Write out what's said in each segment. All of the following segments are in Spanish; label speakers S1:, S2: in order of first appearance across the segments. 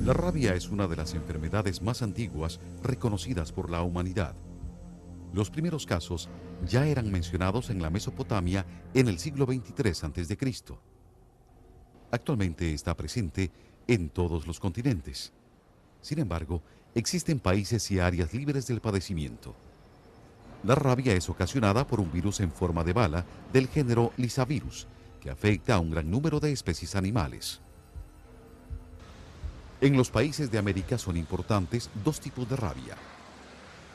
S1: La rabia es una de las enfermedades más antiguas reconocidas por la humanidad. Los primeros casos ya eran mencionados en la Mesopotamia en el siglo XXIII a.C. Actualmente está presente en todos los continentes. Sin embargo, existen países y áreas libres del padecimiento. La rabia es ocasionada por un virus en forma de bala del género Lyssavirus, que afecta a un gran número de especies animales. En los países de América son importantes dos tipos de rabia: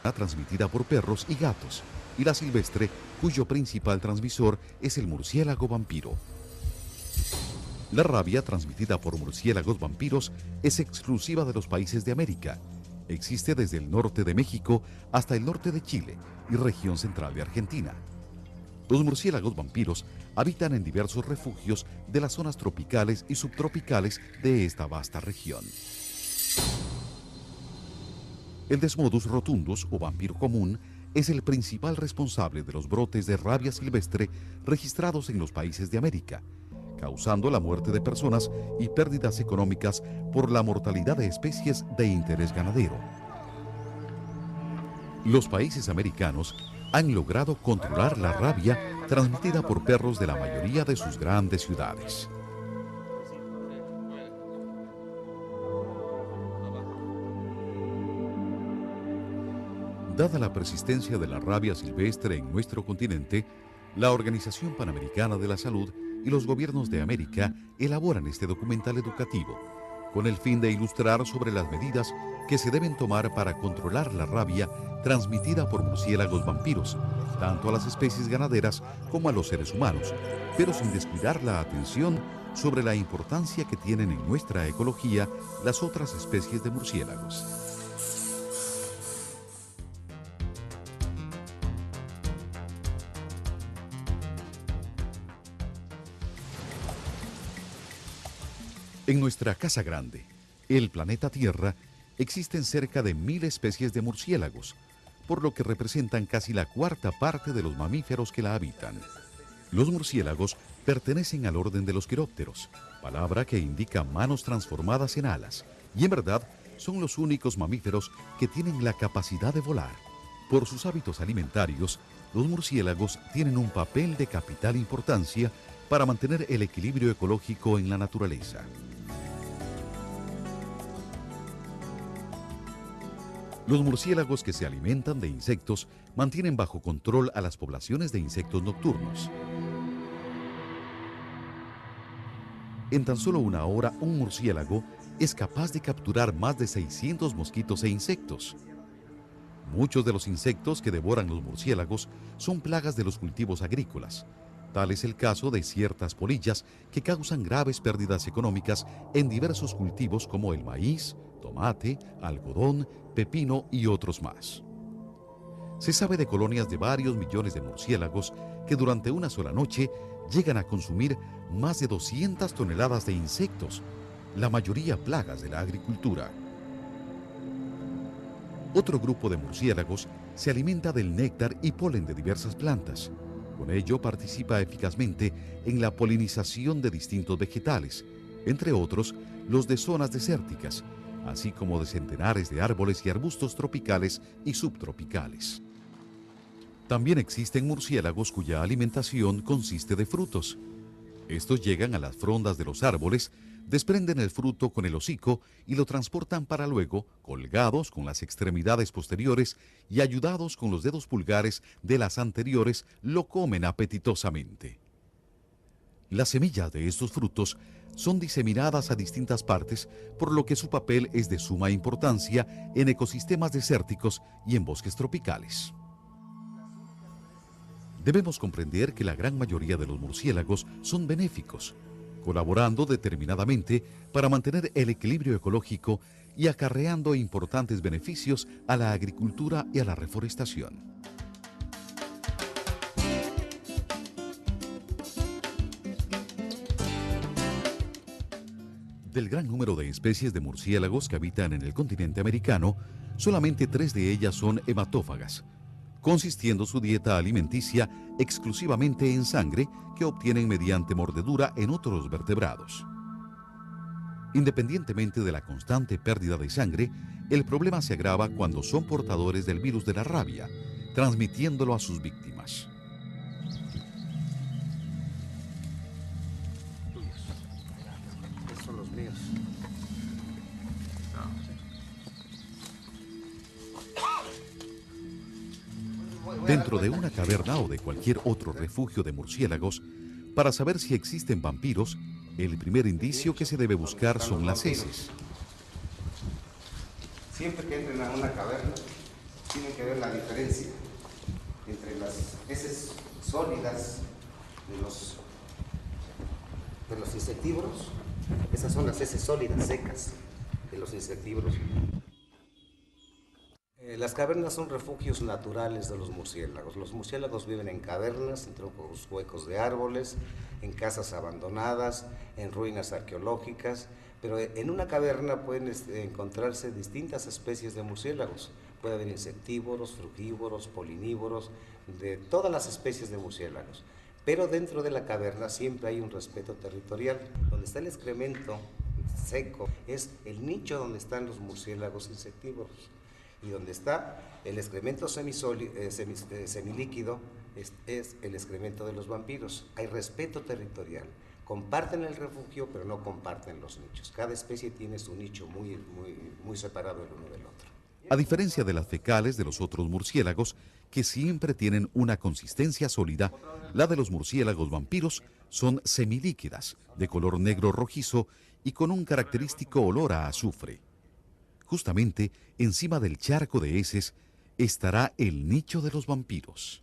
S1: la transmitida por perros y gatos, y la silvestre, cuyo principal transmisor es el murciélago vampiro. La rabia transmitida por murciélagos vampiros es exclusiva de los países de América. Existe desde el norte de México hasta el norte de Chile y región central de Argentina. Los murciélagos vampiros habitan en diversos refugios de las zonas tropicales y subtropicales de esta vasta región. El Desmodus rotundus, o vampiro común, es el principal responsable de los brotes de rabia silvestre registrados en los países de América, causando la muerte de personas y pérdidas económicas por la mortalidad de especies de interés ganadero. Los países americanos han logrado controlar la rabia transmitida por perros de la mayoría de sus grandes ciudades. Dada la persistencia de la rabia silvestre en nuestro continente, la Organización Panamericana de la Salud y los gobiernos de América elaboran este documental educativo, con el fin de ilustrar sobre las medidas que se deben tomar para controlar la rabia transmitida por murciélagos vampiros, tanto a las especies ganaderas como a los seres humanos, pero sin descuidar la atención sobre la importancia que tienen en nuestra ecología las otras especies de murciélagos. En nuestra casa grande, el planeta Tierra, existen cerca de 1000 especies de murciélagos, por lo que representan casi la cuarta parte de los mamíferos que la habitan. Los murciélagos pertenecen al orden de los quirópteros, palabra que indica manos transformadas en alas, y en verdad son los únicos mamíferos que tienen la capacidad de volar. Por sus hábitos alimentarios, los murciélagos tienen un papel de capital importancia para mantener el equilibrio ecológico en la naturaleza. Los murciélagos que se alimentan de insectos mantienen bajo control a las poblaciones de insectos nocturnos. En tan solo una hora, un murciélago es capaz de capturar más de 600 mosquitos e insectos. Muchos de los insectos que devoran los murciélagos son plagas de los cultivos agrícolas. Tal es el caso de ciertas polillas que causan graves pérdidas económicas en diversos cultivos como el maíz, tomate, algodón, pepino y otros más. Se sabe de colonias de varios millones de murciélagos que durante una sola noche llegan a consumir más de 200 toneladas de insectos, la mayoría plagas de la agricultura. Otro grupo de murciélagos se alimenta del néctar y polen de diversas plantas. Con ello participa eficazmente en la polinización de distintos vegetales, entre otros los de zonas desérticas, así como de centenares de árboles y arbustos tropicales y subtropicales. También existen murciélagos cuya alimentación consiste de frutos. Estos llegan a las frondas de los árboles, desprenden el fruto con el hocico y lo transportan para luego, colgados con las extremidades posteriores y ayudados con los dedos pulgares de las anteriores, lo comen apetitosamente. Las semillas de estos frutos son diseminadas a distintas partes, por lo que su papel es de suma importancia en ecosistemas desérticos y en bosques tropicales. Debemos comprender que la gran mayoría de los murciélagos son benéficos, colaborando determinadamente para mantener el equilibrio ecológico y acarreando importantes beneficios a la agricultura y a la reforestación. Del gran número de especies de murciélagos que habitan en el continente americano, solamente 3 de ellas son hematófagas, consistiendo su dieta alimenticia exclusivamente en sangre que obtienen mediante mordedura en otros vertebrados. Independientemente de la constante pérdida de sangre, el problema se agrava cuando son portadores del virus de la rabia, transmitiéndolo a sus víctimas.
S2: Estos son los míos.
S1: Dentro de una caverna o de cualquier otro refugio de murciélagos, para saber si existen vampiros, el primer indicio que se debe buscar son las heces.
S2: Siempre que entren a una caverna, tienen que ver la diferencia entre las heces sólidas de los insectívoros. Esas son las heces sólidas, secas, de los insectívoros. Las cavernas son refugios naturales de los murciélagos. Los murciélagos viven en cavernas, en troncos huecos de árboles, en casas abandonadas, en ruinas arqueológicas, pero en una caverna pueden encontrarse distintas especies de murciélagos. Puede haber insectívoros, frugívoros, polinívoros, de todas las especies de murciélagos. Pero dentro de la caverna siempre hay un respeto territorial. Donde está el excremento seco es el nicho donde están los murciélagos insectívoros. Y donde está el excremento semilíquido es el excremento de los vampiros. Hay respeto territorial. Comparten el refugio, pero no comparten los nichos. Cada especie tiene su nicho muy separado el uno del otro.
S1: A diferencia de las fecales de los otros murciélagos, que siempre tienen una consistencia sólida, la de los murciélagos vampiros son semilíquidas, de color negro rojizo y con un característico olor a azufre. Justamente encima del charco de heces estará el nicho de los vampiros.